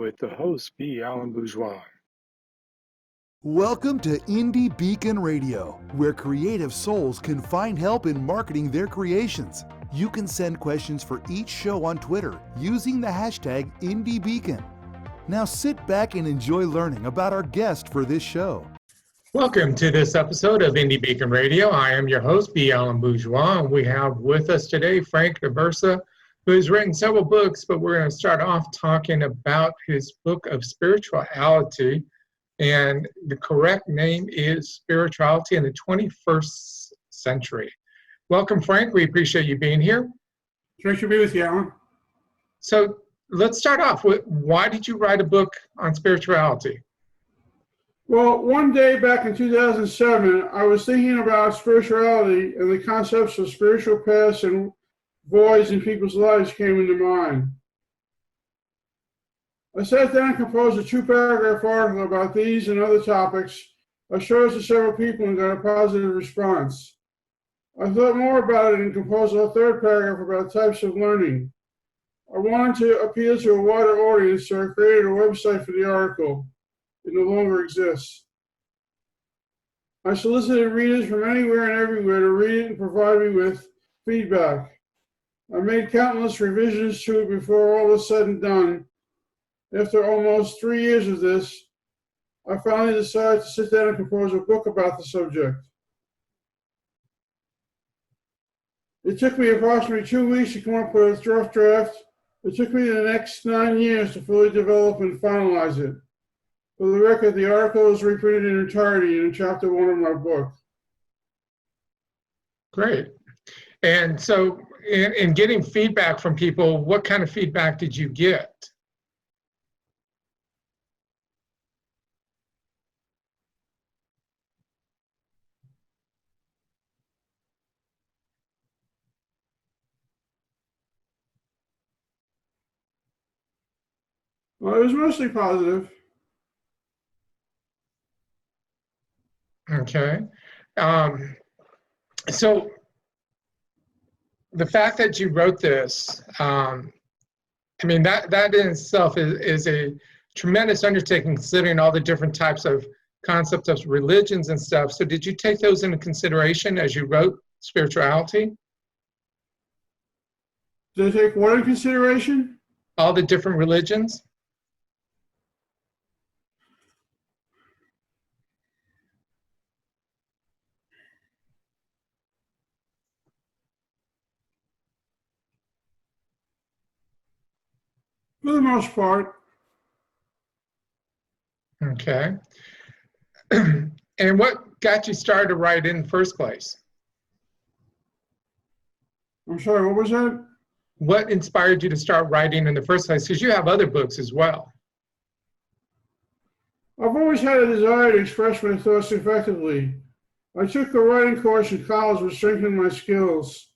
with the host, B. Alan Bourgeois. Welcome to Indie Beacon Radio, where creative souls can find help in marketing their creations. You can send questions for each show on Twitter using the hashtag IndieBeacon. Now sit back and enjoy learning about our guest for this show. Welcome to this episode of Indie Beacon Radio. I am your host, B. Alan Bourgeois, and we have with us today Frank Daversa, who has written several books, but we're going to start off talking about his book of spirituality, and the correct name is Spirituality in the 21st Century. Welcome, Frank. We appreciate you being here. Great to be with you, Alan. So let's start off with, why did you write a book on spirituality? Well, one day back in 2007, I was thinking about spirituality, and the concepts of spiritual paths and voids in people's lives came into mind. I sat down and composed a 2-paragraph article about these and other topics. I showed it to several people and got a positive response. I thought more about it and composed a 3rd paragraph about types of learning. I wanted to appeal to a wider audience, so I created a website for the article. It no longer exists. I solicited readers from anywhere and everywhere to read it and provide me with feedback. I made countless revisions to it before all was said and done. After almost 3 years of this, I finally decided to sit down and compose a book about the subject. It took me approximately 2 weeks to come up with a rough draft. It took me the next 9 years to fully develop and finalize it. For the record, the article is reprinted in entirety in chapter 1 of my book. Great. And so in getting feedback from people, what kind of feedback did you get? Well, it was mostly positive. Okay. So the fact that you wrote this, I mean, that in itself is a tremendous undertaking, considering all the different types of concepts of religions and stuff. So did you take those into consideration as you wrote spirituality? Did I take what in consideration? All the different religions? For the most part. Okay. And what got you started to write in the first place? I'm sorry, what was that? What inspired you to start writing in the first place? Because you have other books as well. I've always had a desire to express my thoughts effectively. I took a writing course in college which strengthened my skills.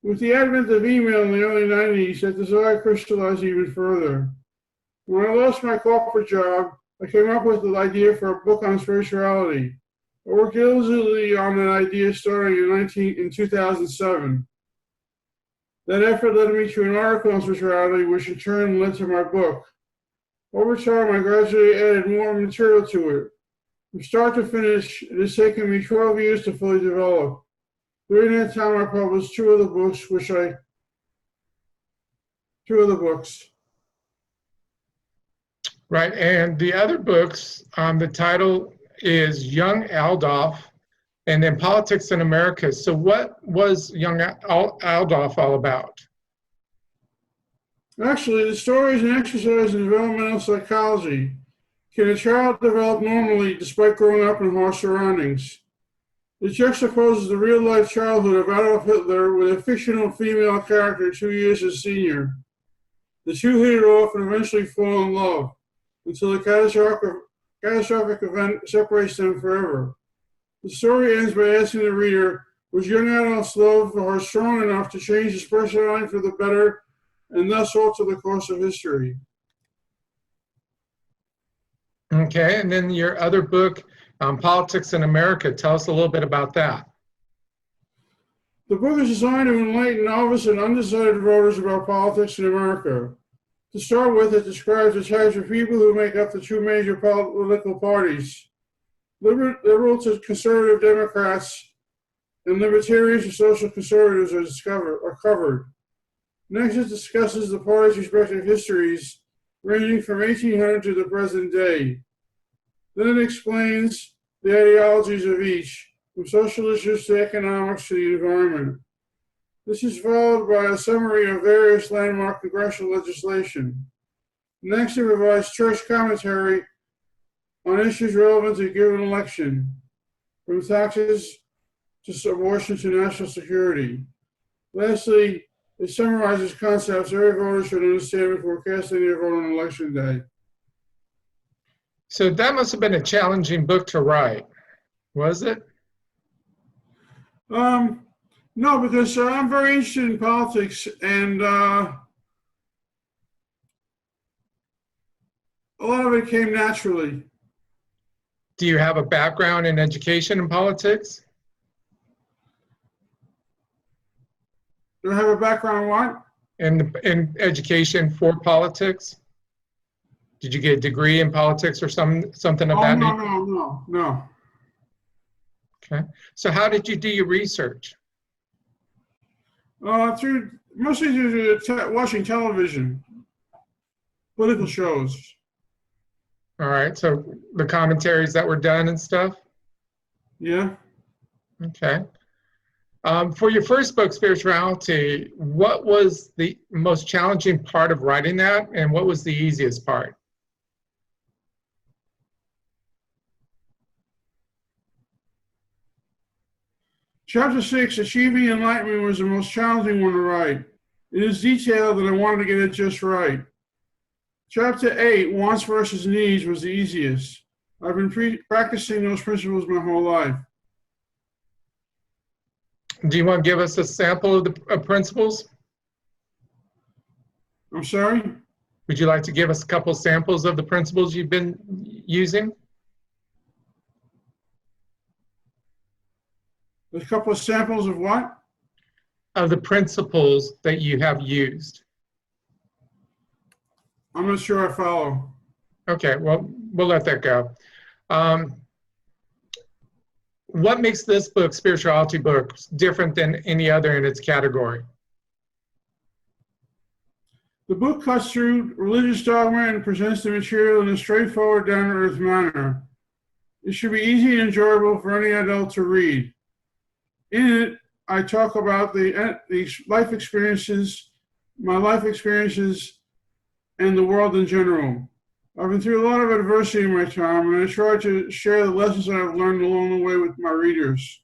With the advent of email in the early 90s, that desire crystallized even further. When I lost my corporate job, I came up with the idea for a book on spirituality. I worked diligently on that idea starting in 2007. That effort led me to an article on spirituality, which in turn led to my book. Over time, I gradually added more material to it. From start to finish, it has taken me 12 years to fully develop. During that time, I published two other books. Right, and the other books, the title is Young Althoff, and then Politics in America. So what was Young Althoff all about? Actually, the story is an exercise in developmental psychology. Can a child develop normally despite growing up in harsh surroundings? It juxtaposes the real-life childhood of Adolf Hitler with a fictional female character 2 years his senior. The two hit it off and eventually fall in love, until a catastrophic event separates them forever. The story ends by asking the reader, was young Adolf's love for her strong enough to change his personality for the better and thus alter the course of history? Okay, and then your other book, Politics in America. Tell us a little bit about that. The book is designed to enlighten novice and undecided voters about politics in America. To start with, it describes the types of people who make up the two major political parties. Liberal to conservative Democrats and libertarians to social conservatives are covered. Next, it discusses the parties' respective histories, ranging from 1800 to the present day. Then it explains the ideologies of each, from social issues to economics to the environment. This is followed by a summary of various landmark congressional legislation. Next, it provides church commentary on issues relevant to a given election, from taxes to abortion to national security. Lastly, it summarizes concepts every voter should understand before casting their vote on election day. So that must have been a challenging book to write, was it? No, because I'm very interested in politics, and a lot of it came naturally. Do you have a background in education and politics? Do I have a background in what? In education for politics? Did you get a degree in politics or something of that nature? No. Okay. So how did you do your research? Mostly through watching television, political shows. All right. So the commentaries that were done and stuff? Yeah. Okay. For your first book, Spirituality, what was the most challenging part of writing that, and what was the easiest part? Chapter 6, Achieving Enlightenment, was the most challenging one to write. It is detailed and I wanted to get it just right. Chapter 8, Wants versus Needs, was the easiest. I've been practicing those principles my whole life. Do you want to give us a sample of the principles? I'm sorry? Would you like to give us a couple samples of the principles you've been using? A couple of samples of what? Of the principles that you have used. I'm not sure I follow. Okay, well, we'll let that go. What makes this book, Spirituality book, different than any other in its category? The book cuts through religious dogma and presents the material in a straightforward, down-to-earth manner. It should be easy and enjoyable for any adult to read. In it, I talk about the life experiences, my life experiences, and the world in general. I've been through a lot of adversity in my time, and I try to share the lessons that I've learned along the way with my readers.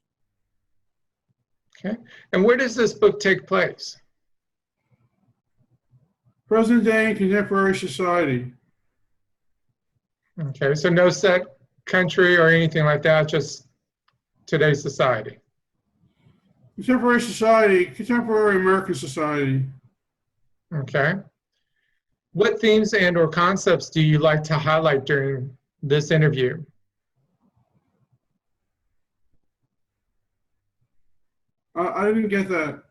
Okay. And where does this book take place? Present day and contemporary society. Okay, so no set country or anything like that, just today's society. Contemporary society, contemporary American society. Okay. What themes and or concepts do you like to highlight during this interview? I didn't get that.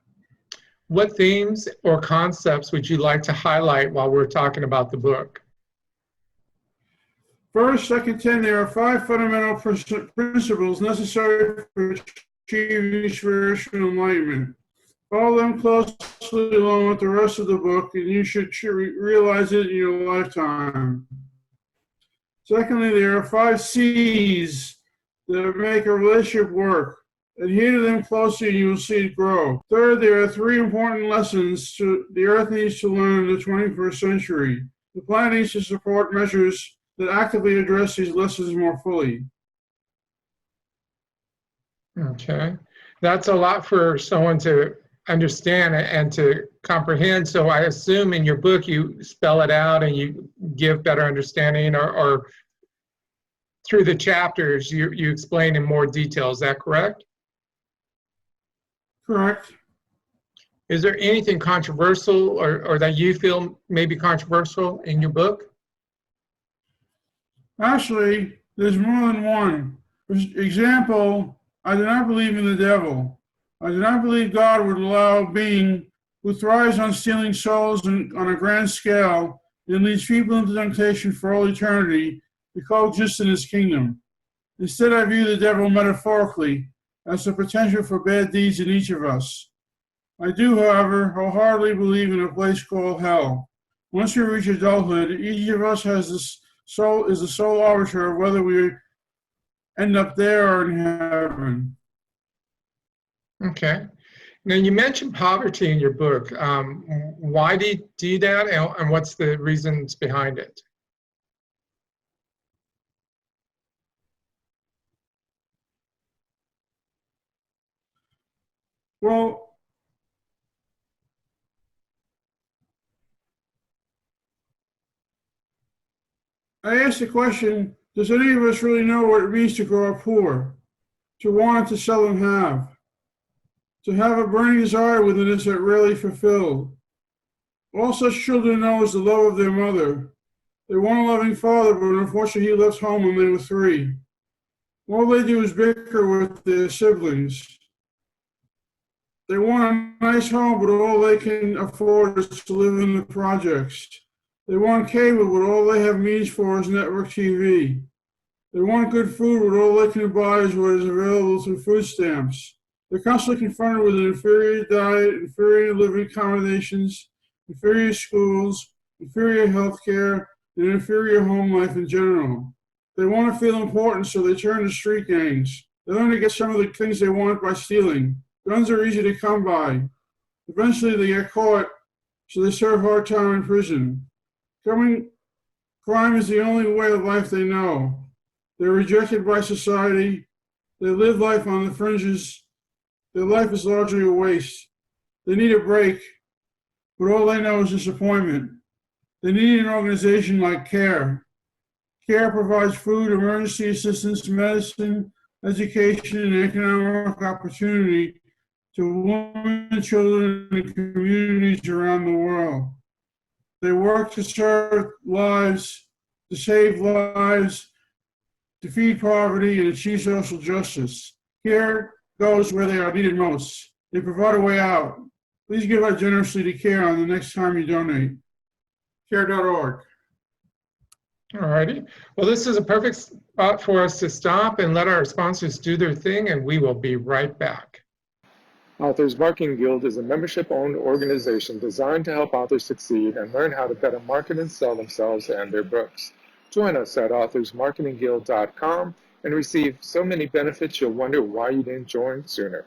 What themes or concepts would you like to highlight while we're talking about the book? First, I contend there are 5 fundamental principles necessary for achieving spiritual enlightenment. Follow them closely along with the rest of the book, and you should realize it in your lifetime. Secondly, there are 5 C's that make a relationship work. Adhere to them closely and you will see it grow. Third, there are 3 important lessons the Earth needs to learn in the 21st century. The plan needs to support measures that actively address these lessons more fully. Okay. That's a lot for someone to understand and to comprehend. So I assume in your book you spell it out and you give better understanding, or through the chapters you explain in more detail. Is that correct? Correct. Is there anything controversial or that you feel may be controversial in your book? Actually, there's more than one. For example, I do not believe in the devil. I do not believe God would allow a being who thrives on stealing souls on a grand scale It leads people into temptation for all eternity to coexist in his kingdom. Instead, I view the devil metaphorically as the potential for bad deeds in each of us. I do, however, wholeheartedly believe in a place called hell. Once we reach adulthood, each of us is the sole arbiter of whether we end up there or in heaven. Okay. Now, you mentioned poverty in your book. Why do you do that, and what's the reasons behind it? Well, I asked the question, does any of us really know what it means to grow up poor, to want to seldom have, to have a burning desire within us that rarely fulfilled? All such children know is the love of their mother. They want a loving father, but unfortunately he left home when they were 3. All they do is bicker with their siblings. They want a nice home, but all they can afford is to live in the projects. They want cable, but all they have means for is network TV. They want good food, but all they can buy is what is available through food stamps. They're constantly confronted with an inferior diet, inferior living accommodations, inferior schools, inferior health care, and inferior home life in general. They want to feel important, so they turn to street gangs. They learn to get some of the things they want by stealing. Guns are easy to come by. Eventually they get caught, so they serve hard time in prison. Crime is the only way of life they know. They're rejected by society. They live life on the fringes. Their life is largely a waste. They need a break, but all they know is disappointment. They need an organization like CARE. CARE provides food, emergency assistance, medicine, education, and economic opportunity to women, children, and communities around the world. They work to serve lives, to save lives, defeat poverty, and achieve social justice. CARE goes where they are needed most. They provide a way out. Please give out generously to CARE on the next time you donate. CARE.org. All righty. Well, this is a perfect spot for us to stop and let our sponsors do their thing, and we will be right back. Authors Marketing Guild is a membership-owned organization designed to help authors succeed and learn how to better market and sell themselves and their books. Join us at authorsmarketingguild.com and receive so many benefits you'll wonder why you didn't join sooner.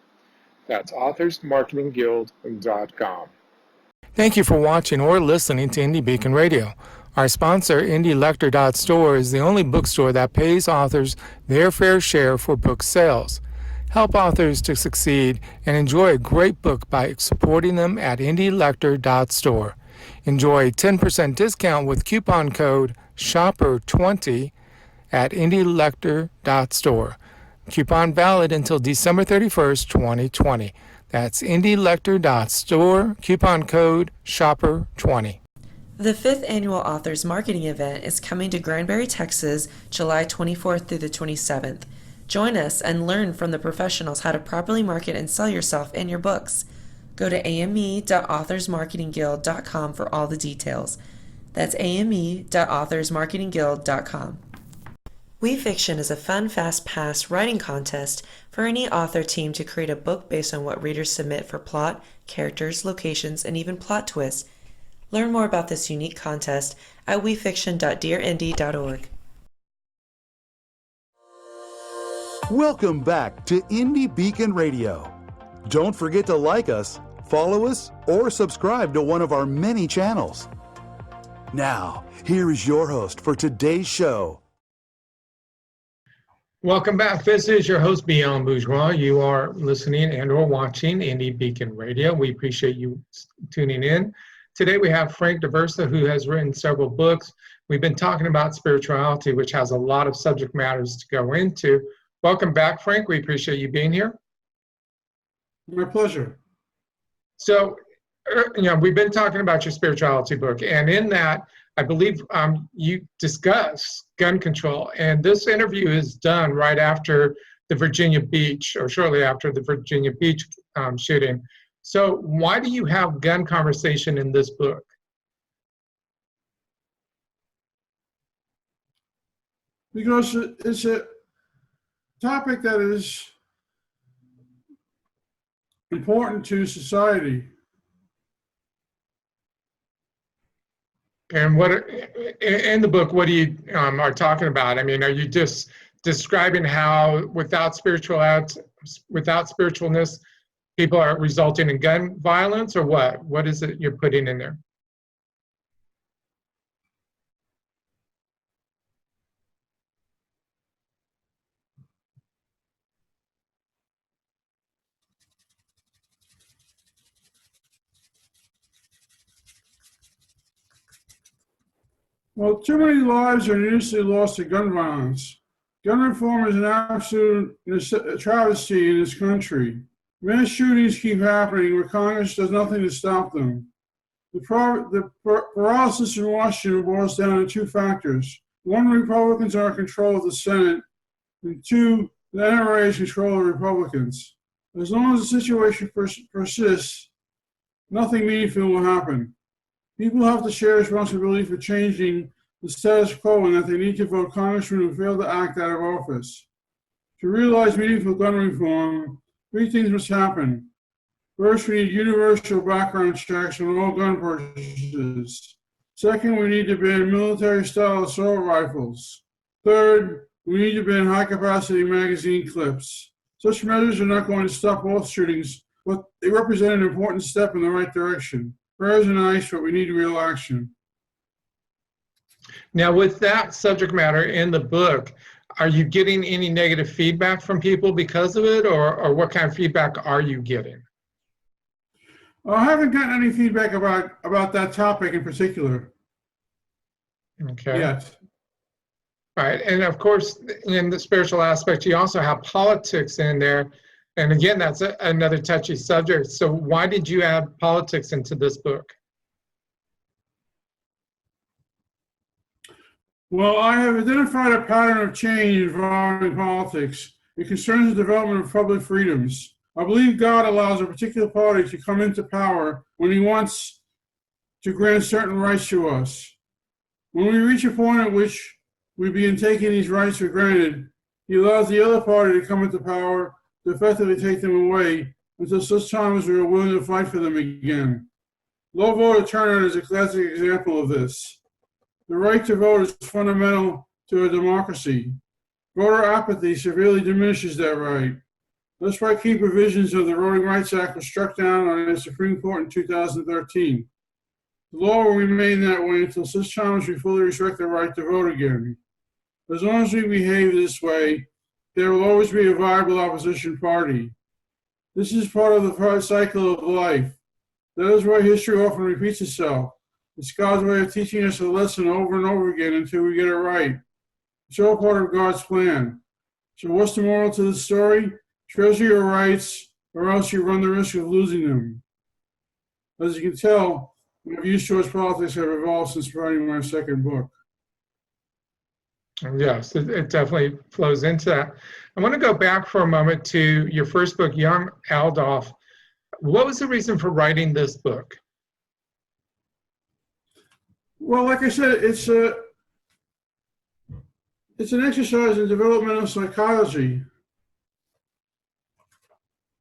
That's authorsmarketingguild.com. Thank you for watching or listening to Indie Beacon Radio. Our sponsor, IndieLector.store, is the only bookstore that pays authors their fair share for book sales. Help authors to succeed and enjoy a great book by supporting them at IndieLector.store. Enjoy a 10% discount with coupon code SHOPPER20 at IndieLector.store. Coupon valid until December 31st, 2020. That's IndieLector.store, coupon code SHOPPER20. The 5th Annual Authors Marketing Event is coming to Granbury, Texas, July 24th through the 27th. Join us and learn from the professionals how to properly market and sell yourself and your books. Go to ame.authorsmarketingguild.com for all the details. That's ame.authorsmarketingguild.com. We Fiction is a fun, fast-paced writing contest for any author team to create a book based on what readers submit for plot, characters, locations, and even plot twists. Learn more about this unique contest at wefiction.dearindie.org. Welcome back to Indie Beacon Radio. Don't forget to like us, follow us, or subscribe to one of our many channels. Now, here is your host for today's show. Welcome back. This is your host, Beyond Bourgeois. You are listening and or watching Indie Beacon Radio. We appreciate you tuning in. Today we have Frank Daversa, who has written several books. We've been talking about spirituality, which has a lot of subject matters to go into. Welcome back, Frank. We appreciate you being here. My pleasure. So, we've been talking about your spirituality book, and in that, I believe you discuss gun control, and this interview is done right after the Virginia Beach, or shortly after the Virginia Beach shooting. So why do you have gun conversation in this book? because it's a topic that is important to society. And what in the book, what do you are talking about? I mean, are you just describing how without spiritualness, people are resulting in gun violence, or what? What is it you're putting in there? Well, too many lives are needlessly lost to gun violence. Gun reform is an absolute travesty in this country. Mass shootings keep happening where Congress does nothing to stop them. The paralysis in Washington boils down to two factors. One, Republicans are in control of the Senate, and two, the NRA is in control of Republicans. As long as the situation persists, nothing meaningful will happen. People have to share responsibility for changing the status quo and that they need to vote congressmen who fail to act out of office. To realize meaningful gun reform, three things must happen. First, we need universal background checks on all gun purchases. Second, we need to ban military-style assault rifles. Third, we need to ban high-capacity magazine clips. Such measures are not going to stop all shootings, but they represent an important step in the right direction. Prayers are nice, but we need real action. Now, with that subject matter in the book, are you getting any negative feedback from people because of it, or what kind of feedback are you getting? I haven't gotten any feedback about that topic in particular. Okay. Yet. All right, and of course, in the spiritual aspect, you also have politics in there. And again, that's another touchy subject. So why did you add politics into this book? Well, I have identified a pattern of change involving politics. It concerns the development of public freedoms. I believe God allows a particular party to come into power when he wants to grant certain rights to us. When we reach a point at which we begin taking these rights for granted, he allows the other party to come into power to effectively take them away until such time as we are willing to fight for them again. Low voter turnout is a classic example of this. The right to vote is fundamental to a democracy. Voter apathy severely diminishes that right. That's why key provisions of the Voting Rights Act were struck down by the Supreme Court in 2013. The law will remain that way until such time as we fully respect the right to vote again. As long as we behave this way, there will always be a viable opposition party. This is part of the cycle of life. That is why history often repeats itself. It's God's way of teaching us a lesson over and over again until we get it right. It's all part of God's plan. So what's the moral to the story? Treasure your rights, or else you run the risk of losing them. As you can tell, my views towards politics have evolved since writing my second book. Yes, it definitely flows into that. I want to go back for a moment to your first book, Young Althoff. What was the reason for writing this book? Well, like I said, it's an exercise in developmental psychology.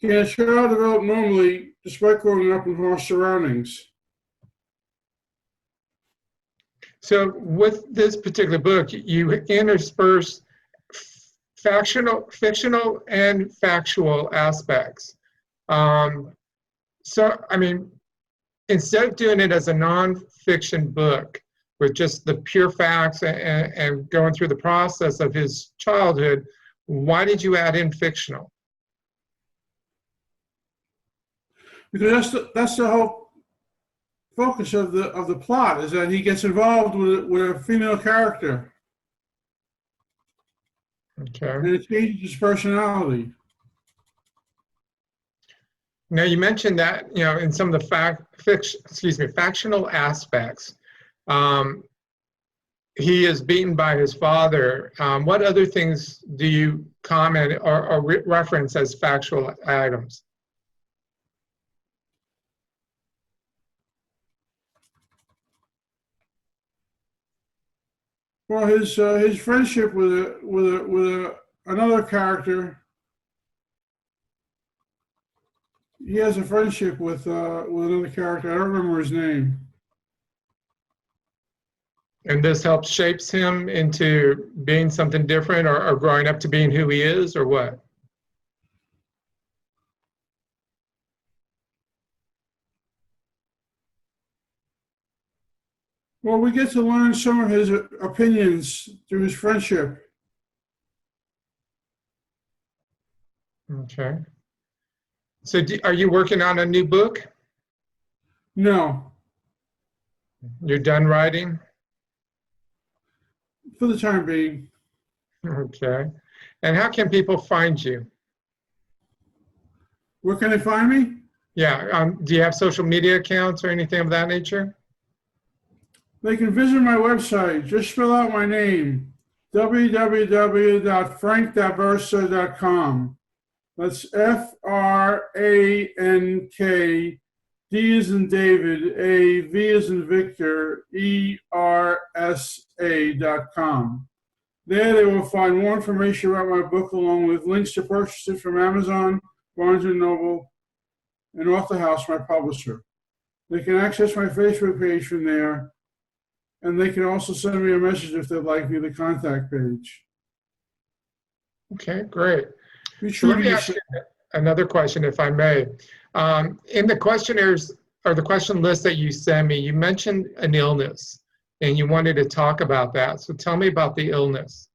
Can a child develop normally despite growing up in harsh surroundings? So with this particular book, you intersperse fictional and factual aspects. So, I mean, instead of doing it as a nonfiction book with just the pure facts and going through the process of his childhood, why did you add in fictional? Because that's the whole focus of the plot, is that he gets involved with a female character. Okay. And it changes his personality. Now you mentioned that, you know, in some of the factional aspects, he is beaten by his father. What other things do you comment or reference as factual items? Well, his friendship with another character. He has a friendship with another character. I don't remember his name. And this helps shapes him into being something different, or growing up to being who he is, or what? Well, we get to learn some of his opinions through his friendship. Okay. So are you working on a new book? No, You're done writing? for the time being. Okay. And how can people find you? Where can they find me? Yeah. Do you have social media accounts or anything of that nature? They can visit my website. Just spell out my name, www.frankdaversa.com. That's FRANK, D as in David, A, V as in Victor, ERSA.com. There they will find more information about my book along with links to purchase it from Amazon, Barnes & Noble, and Author House, my publisher. They can access my Facebook page from there, and they can also send me a message if they'd like via the contact page. Okay, great. Be So true let to me ask you another question, if I may. In the questionnaires or the question list that you sent me, you mentioned an illness and you wanted to talk about that. So tell me about the illness.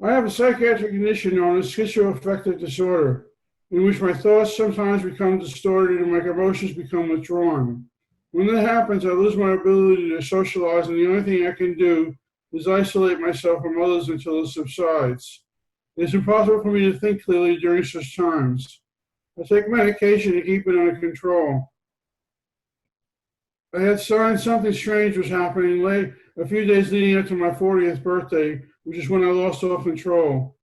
I have a psychiatric condition known as schizoaffective disorder, in which my thoughts sometimes become distorted and my emotions become withdrawn. When that happens, I lose my ability to socialize, and the only thing I can do is isolate myself from others until it subsides. It's impossible for me to think clearly during such times. I take medication to keep it under control. I had signs something strange was happening a few days leading up to my 40th birthday, which is when I lost all control.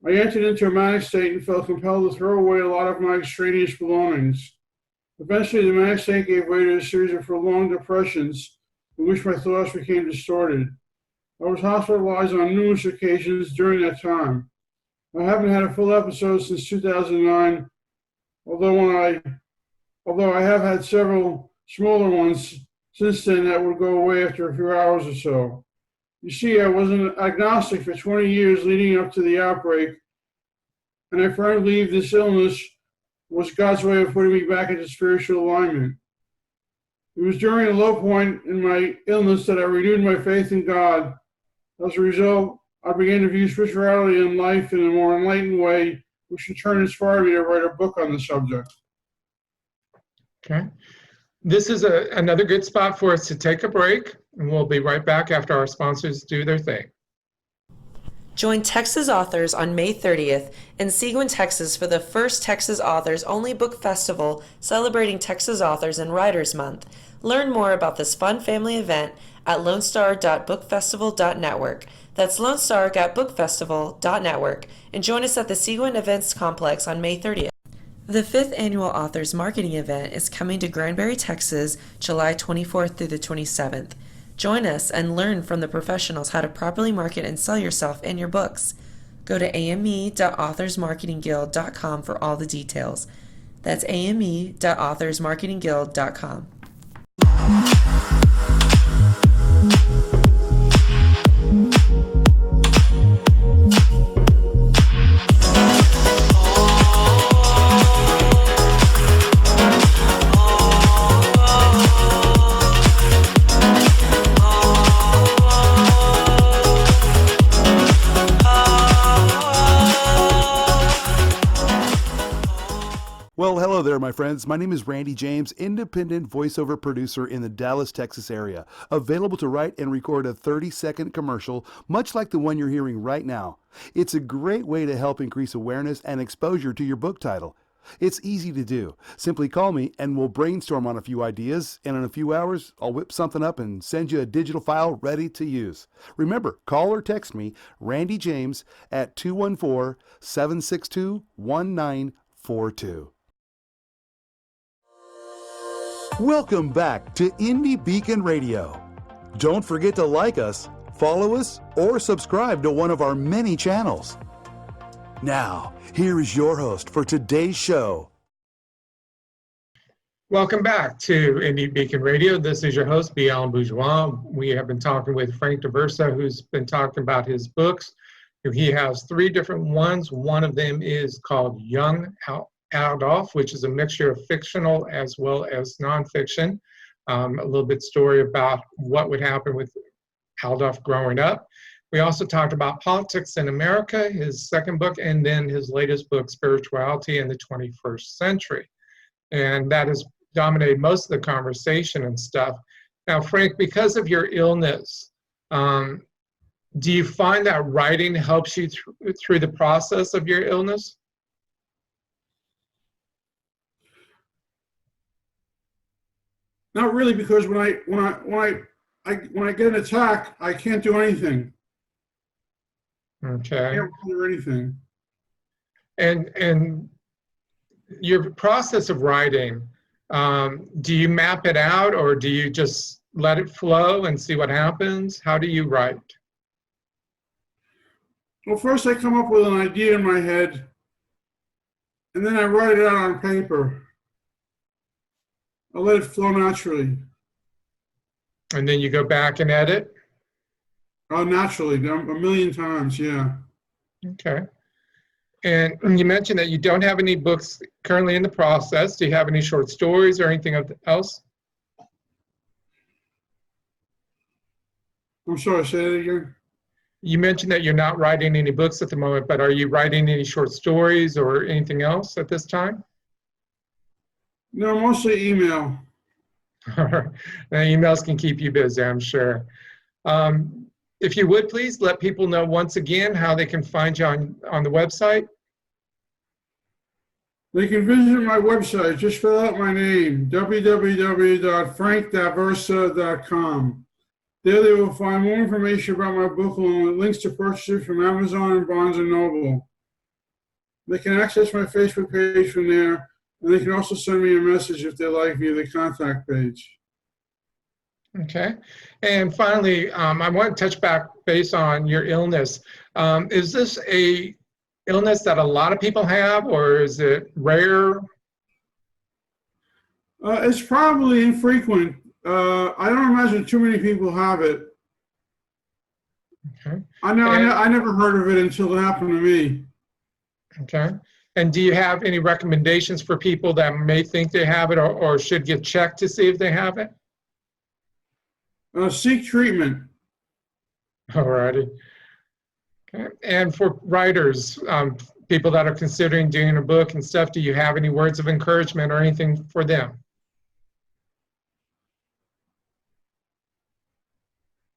I entered into a manic state and felt compelled to throw away a lot of my extraneous belongings. Eventually, the manic state gave way to a series of prolonged depressions in which my thoughts became distorted. I was hospitalized on numerous occasions during that time. I haven't had a full episode since 2009, although I have had several smaller ones since then that would go away after a few hours or so. You see, I was an agnostic for 20 years leading up to the outbreak, and I firmly believe this illness was God's way of putting me back into spiritual alignment. It was during a low point in my illness that I renewed my faith in God. As a result, I began to view spirituality and life in a more enlightened way, which in turn inspired me to write a book on the subject. Okay. This is another good spot for us to take a break, and we'll be right back after our sponsors do their thing. Join Texas authors on May 30th in Seguin, Texas for the first Texas Authors Only Book Festival celebrating Texas Authors and Writers Month. Learn more about this fun family event at lonestar.bookfestival.network. That's lonestar.bookfestival.network, and join us at the Seguin Events Complex on May 30th. The 5th Annual Authors Marketing Event is coming to Granbury, Texas, July 24th through the 27th. Join us and learn from the professionals how to properly market and sell yourself and your books. Go to ame.authorsmarketingguild.com for all the details. That's ame.authorsmarketingguild.com. Well, hello there, my friends. My name is Randy James, independent voiceover producer in the Dallas, Texas area, available to write and record a 30-second commercial, much like the one you're hearing right now. It's a great way to help increase awareness and exposure to your book title. It's easy to do. Simply call me and we'll brainstorm on a few ideas, and in a few hours, I'll whip something up and send you a digital file ready to use. Remember, call or text me, Randy James, at 214-762-1942. Welcome back to Indie Beacon Radio. Don't forget to like us, follow us, or subscribe to one of our many channels. Now, here is your host for today's show. Welcome back to Indie Beacon Radio. This is your host, B. Alan Bourgeois. We have been talking with Frank Daversa, who's been talking about his books. He has 3 different ones. One of them is called Young Althoff, which is a mixture of fictional as well as nonfiction. A little bit story about what would happen with Aldoff growing up. We also talked about politics in America, his second book, and then his latest book, Spirituality in the 21st Century. And that has dominated most of the conversation and stuff. Now, Frank, because of your illness, do you find that writing helps you through the process of your illness? Not really, because when I get an attack, I can't do anything. Okay. I can't do anything. And your process of writing, do you map it out, or do you just let it flow and see what happens? How do you write? Well, first I come up with an idea in my head, and then I write it out on paper. I let it flow naturally. And then you go back and edit? Oh, naturally, a million times, yeah. Okay. And you mentioned that you don't have any books currently in the process. Do you have any short stories or anything else? I'm sorry, say that again. You mentioned that you're not writing any books at the moment, but are you writing any short stories or anything else at this time? No, mostly email. Now, emails can keep you busy, I'm sure. If you would, please let people know once again how they can find you on the website. They can visit my website. Just fill out my name, www.frankdaversa.com. There they will find more information about my book along with links to purchase it from Amazon and Barnes & Noble. They can access my Facebook page from there, and they can also send me a message if they like via the contact page. Okay. And finally, I want to touch back based on your illness. Is this a illness that a lot of people have, or is it rare? It's probably infrequent. I don't imagine too many people have it. Okay. I never heard of it until it happened to me. Okay. And do you have any recommendations for people that may think they have it or should get checked to see if they have it? Seek treatment. All righty. Okay. And for writers, people that are considering doing a book and stuff, do you have any words of encouragement or anything for them?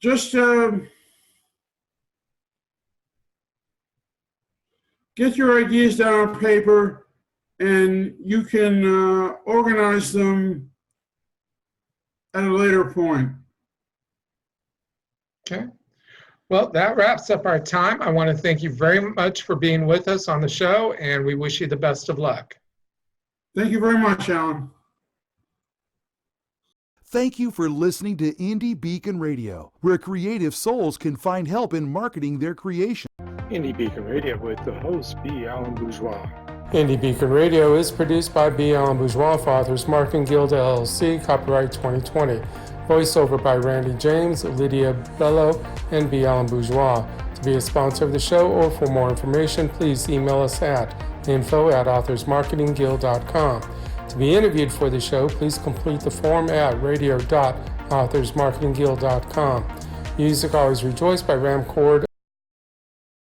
Just get your ideas down on paper, and you can organize them at a later point. Okay. Well, that wraps up our time. I want to thank you very much for being with us on the show, and we wish you the best of luck. Thank you very much, Alan. Thank you for listening to Indie Beacon Radio, where creative souls can find help in marketing their creation. Indie Beacon Radio with the host, B. Alan Bourgeois. Indie Beacon Radio is produced by B. Alan Bourgeois for Authors Marketing Guild, LLC, copyright 2020. Voiceover by Randy James, Lydia Bello, and B. Alan Bourgeois. To be a sponsor of the show or for more information, please email us at info@authorsmarketingguild.com. To be interviewed for the show, please complete the form at radio.authorsmarketingguild.com. Music Always Rejoice by Ramcord